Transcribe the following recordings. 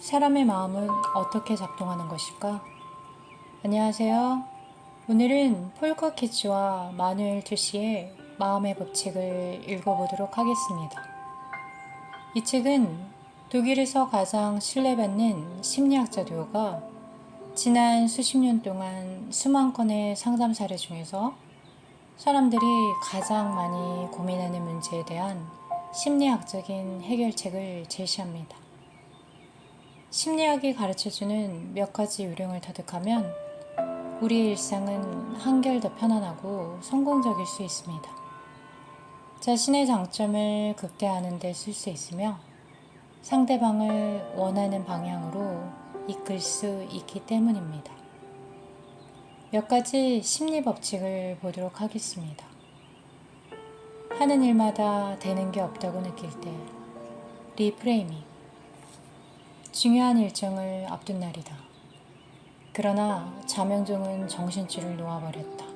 사람의 마음은 어떻게 작동하는 것일까? 안녕하세요. 오늘은 폴커 키츠와 마누엘 투시의 마음의 법칙을 읽어보도록 하겠습니다. 이 책은 독일에서 가장 신뢰받는 심리학자 듀오가 지난 수십 년 동안 수만 건의 상담 사례 중에서 사람들이 가장 많이 고민하는 문제에 대한 심리학적인 해결책을 제시합니다. 심리학이 가르쳐주는 몇 가지 요령을 터득하면 우리의 일상은 한결 더 편안하고 성공적일 수 있습니다. 자신의 장점을 극대화하는 데 쓸 수 있으며 상대방을 원하는 방향으로 이끌 수 있기 때문입니다. 몇 가지 심리 법칙을 보도록 하겠습니다. 하는 일마다 되는 게 없다고 느낄 때 리프레이밍. 중요한 일정을 앞둔 날이다. 그러나 자명종은 정신줄을 놓아버렸다.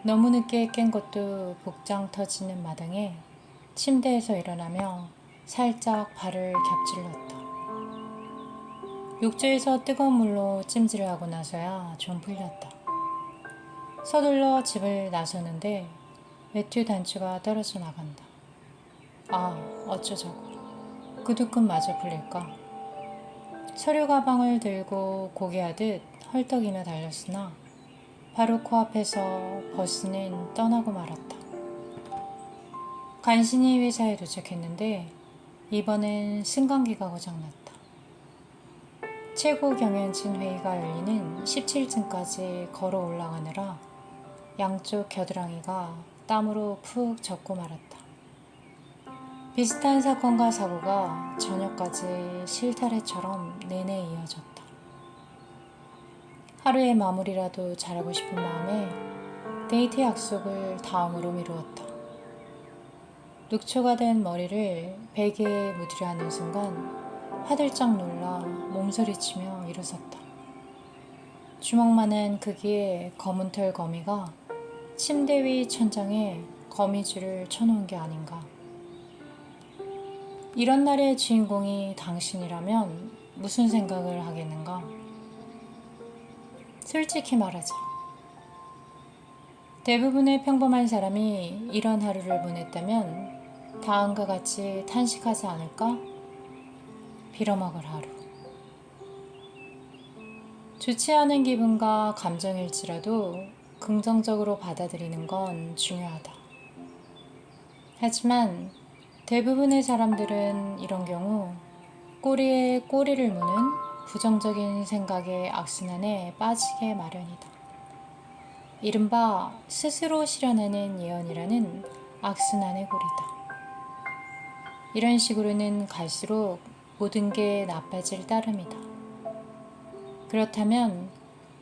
너무 늦게 깬 것도 복장 터지는 마당에 침대에서 일어나며 살짝 발을 겹질렀다. 욕조에서 뜨거운 물로 찜질을 하고 나서야 좀 풀렸다. 서둘러 집을 나서는데 외투 단추가 떨어져 나간다. 어쩌자고. 구두끈마저 풀릴까? 서류 가방을 들고 고개하듯 헐떡이며 달렸으나 바로 코앞에서 버스는 떠나고 말았다. 간신히 회사에 도착했는데 이번엔 승강기가 고장났다. 최고 경영진 회의가 열리는 17층까지 걸어 올라가느라 양쪽 겨드랑이가 땀으로 푹 젖고 말았다. 비슷한 사건과 사고가 저녁까지 실타래처럼 내내 이어졌다. 하루의 마무리라도 잘하고 싶은 마음에 데이트 약속을 다음으로 미루었다. 녹초가 된 머리를 베개에 묻으려 하는 순간 화들짝 놀라 몸소리치며 일어섰다. 주먹만한 크기의 검은 털 거미가 침대 위 천장에 거미줄을 쳐놓은 게 아닌가. 이런 날의 주인공이 당신이라면 무슨 생각을 하겠는가? 솔직히 말하자. 대부분의 평범한 사람이 이런 하루를 보냈다면 다음과 같이 탄식하지 않을까? 빌어먹을 하루. 좋지 않은 기분과 감정일지라도 긍정적으로 받아들이는 건 중요하다. 하지만 대부분의 사람들은 이런 경우 꼬리에 꼬리를 무는 부정적인 생각의 악순환에 빠지게 마련이다. 이른바 스스로 실현하는 예언이라는 악순환의 고리다. 이런 식으로는 갈수록 모든 게 나빠질 따름이다. 그렇다면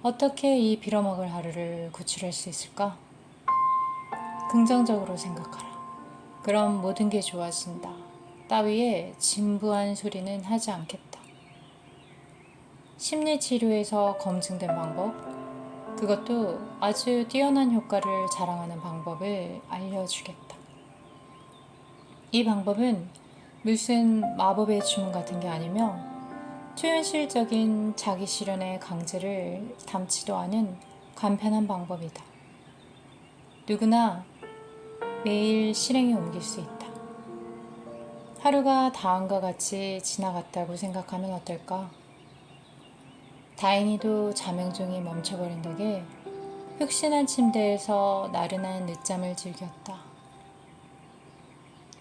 어떻게 이 빌어먹을 하루를 구출할 수 있을까? 긍정적으로 생각하라. 그럼 모든 게 좋아진다. 따위의 진부한 소리는 하지 않겠다. 심리치료에서 검증된 방법, 그것도 아주 뛰어난 효과를 자랑하는 방법을 알려주겠다. 이 방법은 무슨 마법의 주문 같은 게 아니며 초현실적인 자기 실현의 강제를 담지도 않은 간편한 방법이다. 누구나 매일 실행에 옮길 수 있다. 하루가 다음과 같이 지나갔다고 생각하면 어떨까? 다행히도 자명종이 멈춰버린 덕에 푹신한 침대에서 나른한 늦잠을 즐겼다.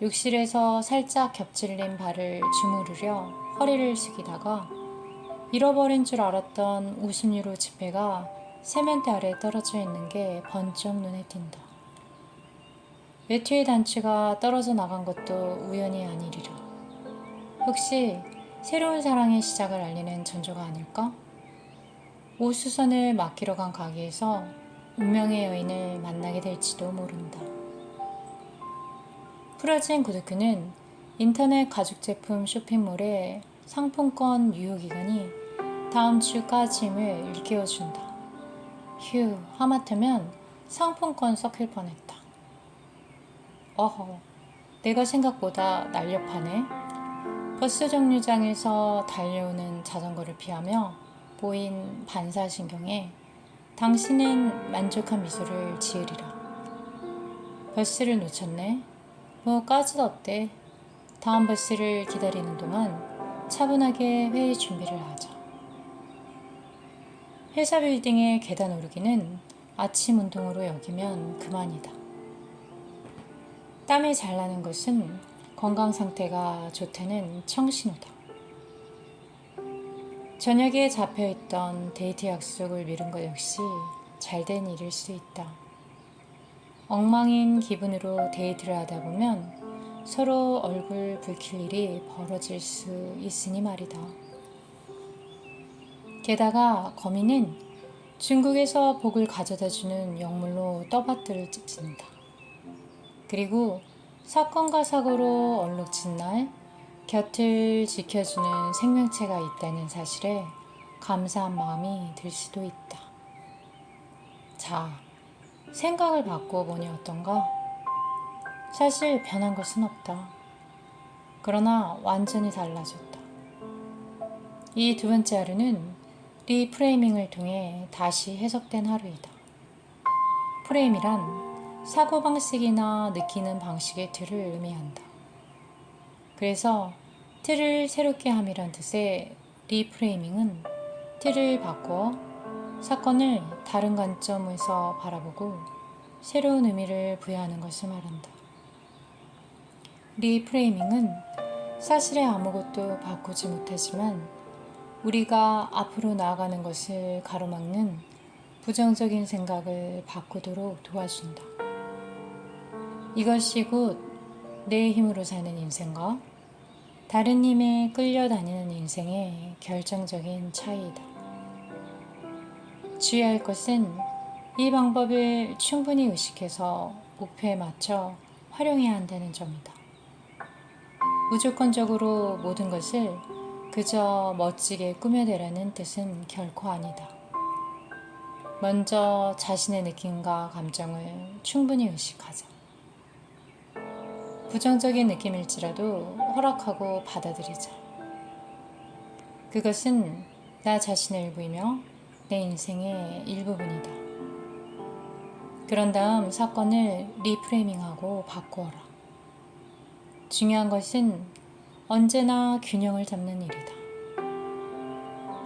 욕실에서 살짝 겹질린 발을 주무르려 허리를 숙이다가 잃어버린 줄 알았던 50유로 지폐가 세면대 아래 떨어져 있는 게 번쩍 눈에 띈다. 외투의 단추가 떨어져 나간 것도 우연이 아니리라. 혹시 새로운 사랑의 시작을 알리는 전조가 아닐까? 오수선을 맡기러 간 가게에서 운명의 여인을 만나게 될지도 모른다. 풀어진 구두끈은 인터넷 가죽제품 쇼핑몰의 상품권 유효기간이 다음 주까지임을 일깨워준다. 휴, 하마터면 상품권 썩힐 뻔했다. 어허, 내가 생각보다 날렵하네. 버스 정류장에서 달려오는 자전거를 피하며 보인 반사신경에 당신은 만족한 미소를 지으리라. 버스를 놓쳤네. 뭐 까짓 어때? 다음 버스를 기다리는 동안 차분하게 회의 준비를 하자. 회사 빌딩의 계단 오르기는 아침 운동으로 여기면 그만이다. 땀이 잘 나는 것은 건강 상태가 좋다는 청신호다. 저녁에 잡혀있던 데이트 약속을 미룬 것 역시 잘된 일일 수 있다. 엉망인 기분으로 데이트를 하다 보면 서로 얼굴 붉힐 일이 벌어질 수 있으니 말이다. 게다가 거미는 중국에서 복을 가져다주는 영물로 떠받들을 찢는다. 그리고 사건과 사고로 얼룩진 날 곁을 지켜주는 생명체가 있다는 사실에 감사한 마음이 들 수도 있다. 자, 생각을 바꿔보니 어떤가? 사실 변한 것은 없다. 그러나 완전히 달라졌다. 이 두 번째 하루는 리프레이밍을 통해 다시 해석된 하루이다. 프레임이란 사고방식이나 느끼는 방식의 틀을 의미한다. 그래서 틀을 새롭게 함이란 뜻의 리프레이밍은 틀을 바꿔 사건을 다른 관점에서 바라보고 새로운 의미를 부여하는 것을 말한다. 리프레이밍은 사실에 아무것도 바꾸지 못하지만 우리가 앞으로 나아가는 것을 가로막는 부정적인 생각을 바꾸도록 도와준다. 이것이 곧 내 힘으로 사는 인생과 다른 힘에 끌려다니는 인생의 결정적인 차이이다. 주의할 것은 이 방법을 충분히 의식해서 목표에 맞춰 활용해야 한다는 점이다. 무조건적으로 모든 것을 그저 멋지게 꾸며내라는 뜻은 결코 아니다. 먼저 자신의 느낌과 감정을 충분히 의식하자. 부정적인 느낌일지라도 허락하고 받아들이자. 그것은 나 자신의 일부이며 내 인생의 일부분이다. 그런 다음 사건을 리프레이밍하고 바꾸어라. 중요한 것은 언제나 균형을 잡는 일이다.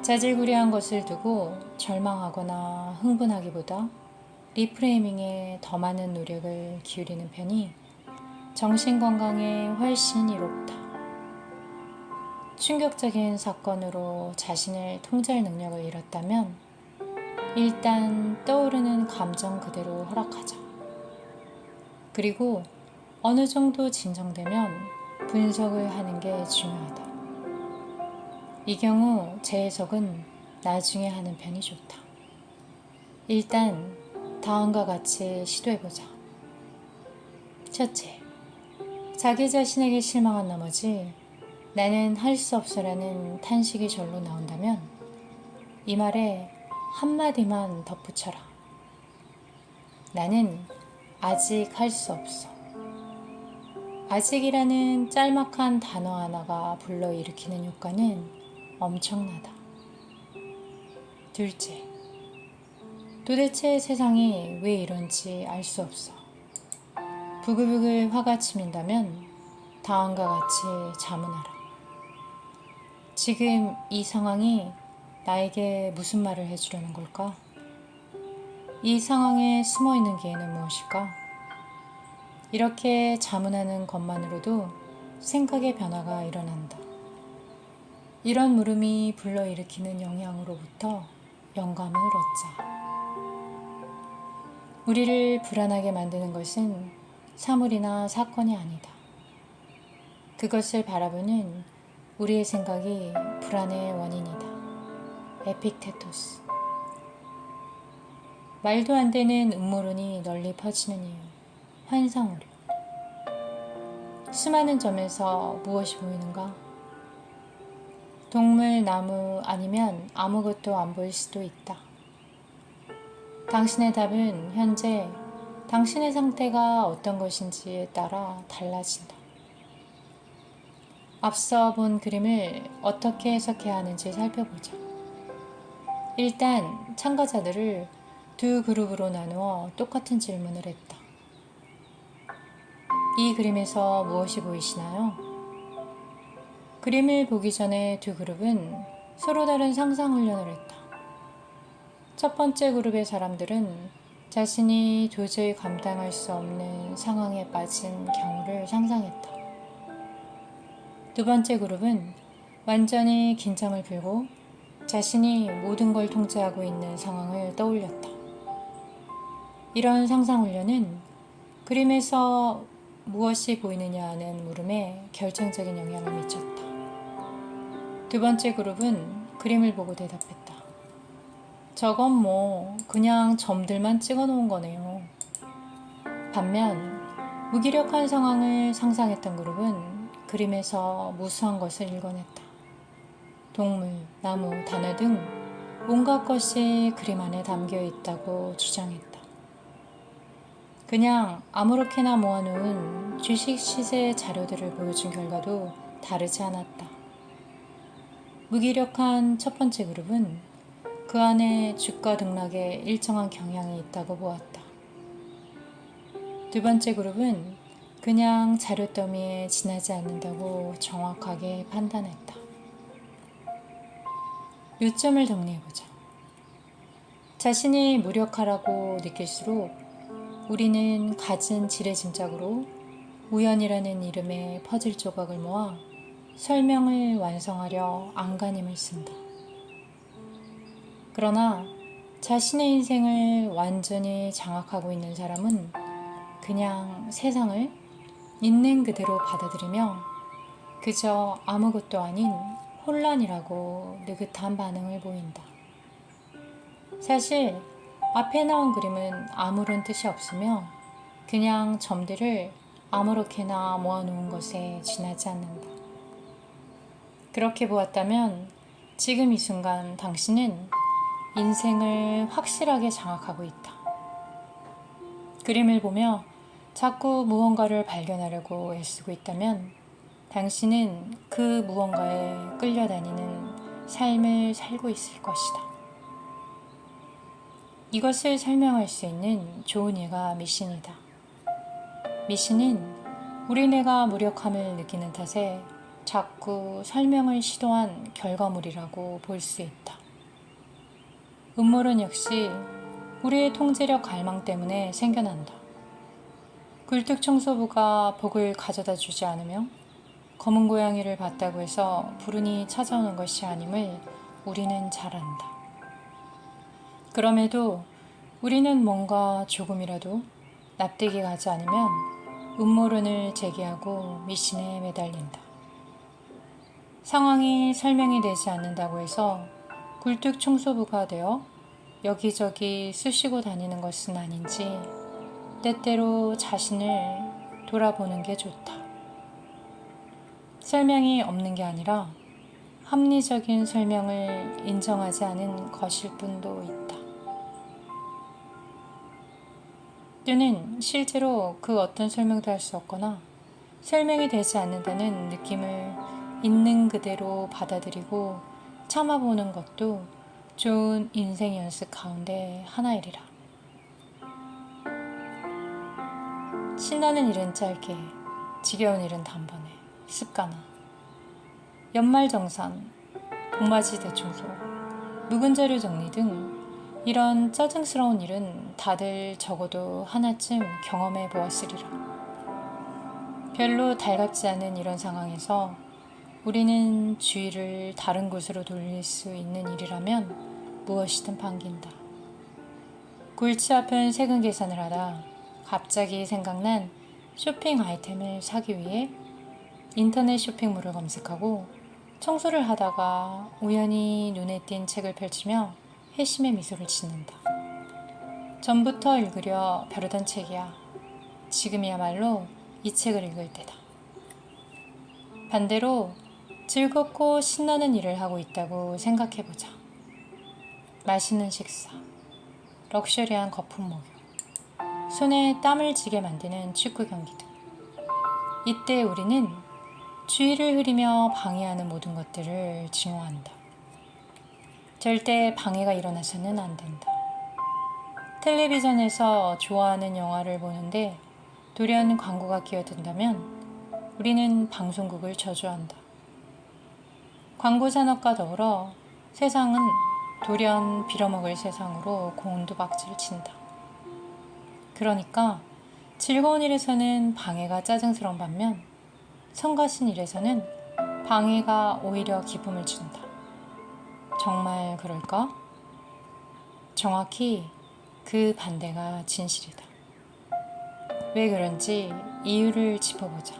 자질구레한 것을 두고 절망하거나 흥분하기보다 리프레이밍에 더 많은 노력을 기울이는 편이 정신건강에 훨씬 이롭다. 충격적인 사건으로 자신을 통제할 능력을 잃었다면 일단 떠오르는 감정 그대로 허락하자. 그리고 어느 정도 진정되면 분석을 하는 게 중요하다. 이 경우 재해석은 나중에 하는 편이 좋다. 일단 다음과 같이 시도해보자. 첫째, 자기 자신에게 실망한 나머지 나는 할 수 없어라는 탄식이 절로 나온다면 이 말에 한마디만 덧붙여라. 나는 아직 할 수 없어. 아직이라는 짤막한 단어 하나가 불러일으키는 효과는 엄청나다. 둘째, 도대체 세상이 왜 이런지 알 수 없어. 부글부글 화가 치민다면 다음과 같이 자문하라. 지금 이 상황이 나에게 무슨 말을 해주려는 걸까? 이 상황에 숨어있는 기회는 무엇일까? 이렇게 자문하는 것만으로도 생각의 변화가 일어난다. 이런 물음이 불러일으키는 영향으로부터 영감을 얻자. 우리를 불안하게 만드는 것은 사물이나 사건이 아니다. 그것을 바라보는 우리의 생각이 불안의 원인이다. 에픽테토스. 말도 안 되는 음모론이 널리 퍼지는 이유, 환상오류. 수많은 점에서 무엇이 보이는가? 동물, 나무 아니면 아무것도 안 보일 수도 있다. 당신의 답은 현재 당신의 상태가 어떤 것인지에 따라 달라진다. 앞서 본 그림을 어떻게 해석해야 하는지 살펴보자. 일단 참가자들을 두 그룹으로 나누어 똑같은 질문을 했다. 이 그림에서 무엇이 보이시나요? 그림을 보기 전에 두 그룹은 서로 다른 상상 훈련을 했다. 첫 번째 그룹의 사람들은 자신이 도저히 감당할 수 없는 상황에 빠진 경우를 상상했다. 두 번째 그룹은 완전히 긴장을 풀고 자신이 모든 걸 통제하고 있는 상황을 떠올렸다. 이런 상상 훈련은 그림에서 무엇이 보이느냐는 물음에 결정적인 영향을 미쳤다. 두 번째 그룹은 그림을 보고 대답했다. 저건 뭐 그냥 점들만 찍어 놓은 거네요. 반면 무기력한 상황을 상상했던 그룹은 그림에서 무수한 것을 읽어냈다. 동물, 나무, 단어 등 온갖 것이 그림 안에 담겨 있다고 주장했다. 그냥 아무렇게나 모아놓은 주식 시세 자료들을 보여준 결과도 다르지 않았다. 무기력한 첫 번째 그룹은 그 안에 주가 등락에 일정한 경향이 있다고 보았다. 두 번째 그룹은 그냥 자료 더미에 지나지 않는다고 정확하게 판단했다. 요점을 정리해보자. 자신이 무력하라고 느낄수록 우리는 갖은 지레짐작으로 우연이라는 이름의 퍼즐 조각을 모아 설명을 완성하려 안간힘을 쓴다. 그러나 자신의 인생을 완전히 장악하고 있는 사람은 그냥 세상을 있는 그대로 받아들이며 그저 아무것도 아닌 혼란이라고 느긋한 반응을 보인다. 사실 앞에 나온 그림은 아무런 뜻이 없으며 그냥 점들을 아무렇게나 모아놓은 것에 지나지 않는다. 그렇게 보았다면 지금 이 순간 당신은 인생을 확실하게 장악하고 있다. 그림을 보며 자꾸 무언가를 발견하려고 애쓰고 있다면 당신은 그 무언가에 끌려다니는 삶을 살고 있을 것이다. 이것을 설명할 수 있는 좋은 예가 미신이다. 미신은 우리네가 무력함을 느끼는 탓에 자꾸 설명을 시도한 결과물이라고 볼 수 있다. 음모론 역시 우리의 통제력 갈망 때문에 생겨난다. 굴뚝청소부가 복을 가져다 주지 않으며 검은 고양이를 봤다고 해서 불운이 찾아오는 것이 아님을 우리는 잘 안다. 그럼에도 우리는 뭔가 조금이라도 납득이 가지 않으면 음모론을 제기하고 미신에 매달린다. 상황이 설명이 되지 않는다고 해서 굴뚝청소부가 되어 여기저기 쑤시고 다니는 것은 아닌지 때때로 자신을 돌아보는 게 좋다. 설명이 없는 게 아니라 합리적인 설명을 인정하지 않은 것일 뿐도 있다. 또는 실제로 그 어떤 설명도 할 수 없거나 설명이 되지 않는다는 느낌을 있는 그대로 받아들이고 참아보는 것도 좋은 인생 연습 가운데 하나이리라. 신나는 일은 짧게, 지겨운 일은 단번에, 습관화, 연말정산, 봄맞이 대청소, 묵은 자료 정리 등 이런 짜증스러운 일은 다들 적어도 하나쯤 경험해 보았으리라. 별로 달갑지 않은 이런 상황에서 우리는 주의를 다른 곳으로 돌릴 수 있는 일이라면 무엇이든 반긴다. 골치 아픈 세금 계산을 하다 갑자기 생각난 쇼핑 아이템을 사기 위해 인터넷 쇼핑몰을 검색하고 청소를 하다가 우연히 눈에 띈 책을 펼치며 회심의 미소를 짓는다. 전부터 읽으려 벼르던 책이야. 지금이야말로 이 책을 읽을 때다. 반대로 즐겁고 신나는 일을 하고 있다고 생각해보자. 맛있는 식사, 럭셔리한 거품 목욕, 손에 땀을 쥐게 만드는 축구 경기 등. 이때 우리는 주의를 흐리며 방해하는 모든 것들을 증오한다. 절대 방해가 일어나서는 안 된다. 텔레비전에서 좋아하는 영화를 보는데 돌연 광고가 끼어든다면 우리는 방송국을 저주한다. 광고 산업과 더불어 세상은 돌연 빌어먹을 세상으로 곤두박질 친다. 그러니까 즐거운 일에서는 방해가 짜증스러운 반면 성가신 일에서는 방해가 오히려 기쁨을 준다. 정말 그럴까? 정확히 그 반대가 진실이다. 왜 그런지 이유를 짚어보자.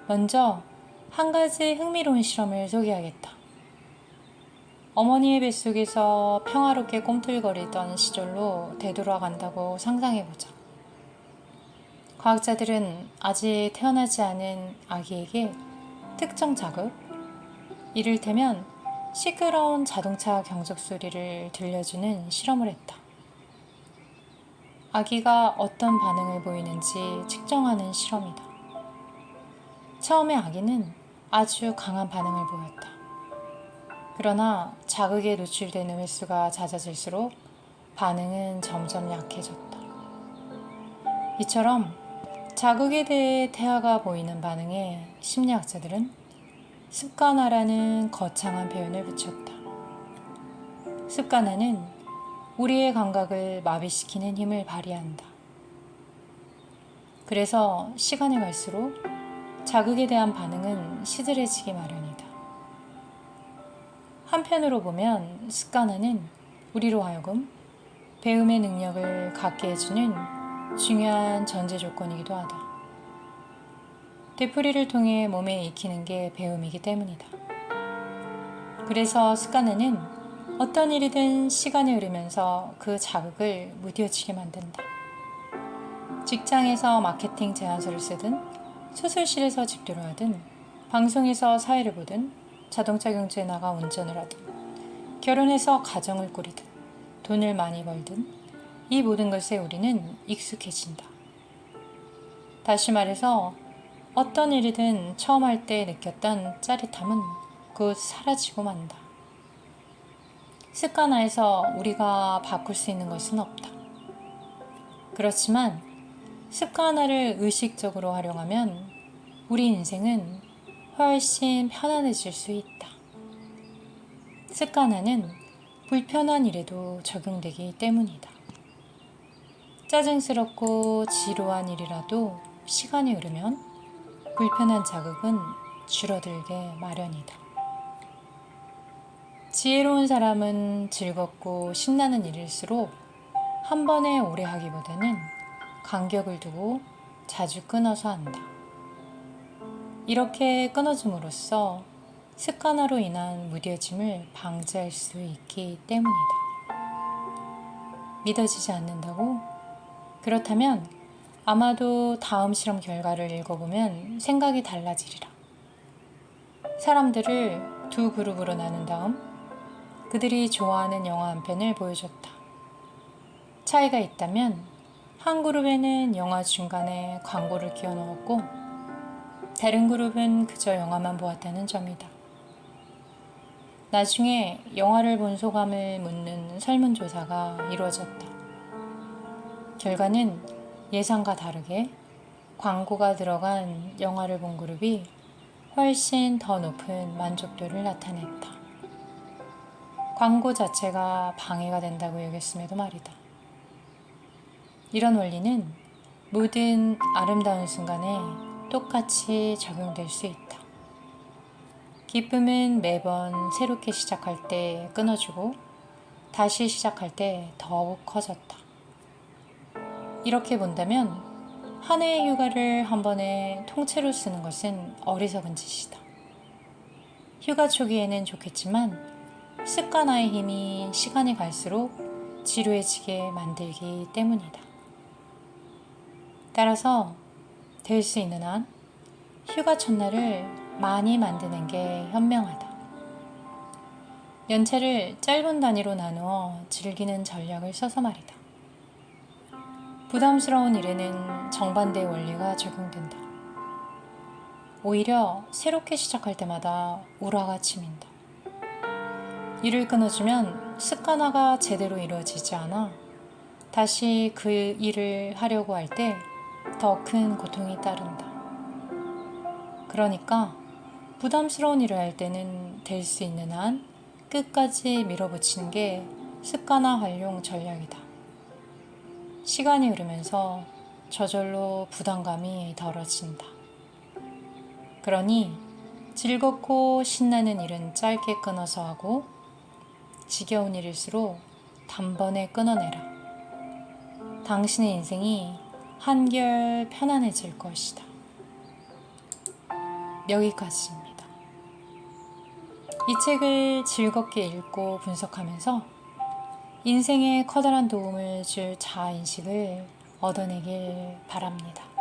먼저 한 가지 흥미로운 실험을 소개하겠다. 어머니의 뱃속에서 평화롭게 꿈틀거리던 시절로 되돌아간다고 상상해보자. 과학자들은 아직 태어나지 않은 아기에게 특정 자극, 이를테면 시끄러운 자동차 경적 소리를 들려주는 실험을 했다. 아기가 어떤 반응을 보이는지 측정하는 실험이다. 처음에 아기는 아주 강한 반응을 보였다. 그러나 자극에 노출되는 횟수가 잦아질수록 반응은 점점 약해졌다. 이처럼 자극에 대해 태아가 보이는 반응에 심리학자들은 습관화라는 거창한 표현을 붙였다. 습관화는 우리의 감각을 마비시키는 힘을 발휘한다. 그래서 시간이 갈수록 자극에 대한 반응은 시들해지기 마련이다. 한편으로 보면 습관화는 우리로 하여금 배움의 능력을 갖게 해주는 중요한 전제 조건이기도 하다. 되풀이를 통해 몸에 익히는 게 배움이기 때문이다. 그래서 습관화는 어떤 일이든 시간이 흐르면서 그 자극을 무뎌지게 만든다. 직장에서 마케팅 제안서를 쓰든, 수술실에서 집도를 하든, 방송에서 사회를 보든, 자동차 경주에 나가 운전을 하든, 결혼해서 가정을 꾸리든, 돈을 많이 벌든, 이 모든 것에 우리는 익숙해진다. 다시 말해서 어떤 일이든 처음 할 때 느꼈던 짜릿함은 곧 사라지고 만다. 습관화에서 우리가 바꿀 수 있는 것은 없다. 그렇지만 습관화를 의식적으로 활용하면 우리 인생은 훨씬 편안해질 수 있다. 습관화는 불편한 일에도 적용되기 때문이다. 짜증스럽고 지루한 일이라도 시간이 흐르면 불편한 자극은 줄어들게 마련이다. 지혜로운 사람은 즐겁고 신나는 일일수록 한 번에 오래 하기보다는 간격을 두고 자주 끊어서 한다. 이렇게 끊어줌으로써 습관화로 인한 무뎌짐을 방지할 수 있기 때문이다. 믿어지지 않는다고? 그렇다면 아마도 다음 실험 결과를 읽어보면 생각이 달라지리라. 사람들을 두 그룹으로 나눈 다음 그들이 좋아하는 영화 한 편을 보여줬다. 차이가 있다면 한 그룹에는 영화 중간에 광고를 끼워 넣었고 다른 그룹은 그저 영화만 보았다는 점이다. 나중에 영화를 본 소감을 묻는 설문조사가 이루어졌다. 결과는 예상과 다르게 광고가 들어간 영화를 본 그룹이 훨씬 더 높은 만족도를 나타냈다. 광고 자체가 방해가 된다고 여겼음에도 말이다. 이런 원리는 모든 아름다운 순간에 똑같이 적용될 수 있다. 기쁨은 매번 새롭게 시작할 때 끊어주고 다시 시작할 때 더욱 커졌다. 이렇게 본다면 한 해의 휴가를 한 번에 통째로 쓰는 것은 어리석은 짓이다. 휴가 초기에는 좋겠지만 습관화의 힘이 시간이 갈수록 지루해지게 만들기 때문이다. 따라서 될 수 있는 한 휴가 첫날을 많이 만드는 게 현명하다. 연차를 짧은 단위로 나누어 즐기는 전략을 써서 말이다. 부담스러운 일에는 정반대의 원리가 적용된다. 오히려 새롭게 시작할 때마다 우라가 치민다. 일을 끊어주면 습관화가 제대로 이루어지지 않아 다시 그 일을 하려고 할 때 더 큰 고통이 따른다. 그러니까 부담스러운 일을 할 때는 될 수 있는 한 끝까지 밀어붙이는 게 습관화 활용 전략이다. 시간이 흐르면서 저절로 부담감이 덜어진다. 그러니 즐겁고 신나는 일은 짧게 끊어서 하고 지겨운 일일수록 단번에 끊어내라. 당신의 인생이 한결 편안해질 것이다. 여기까지입니다. 이 책을 즐겁게 읽고 분석하면서 인생에 커다란 도움을 줄 자아인식을 얻어내길 바랍니다.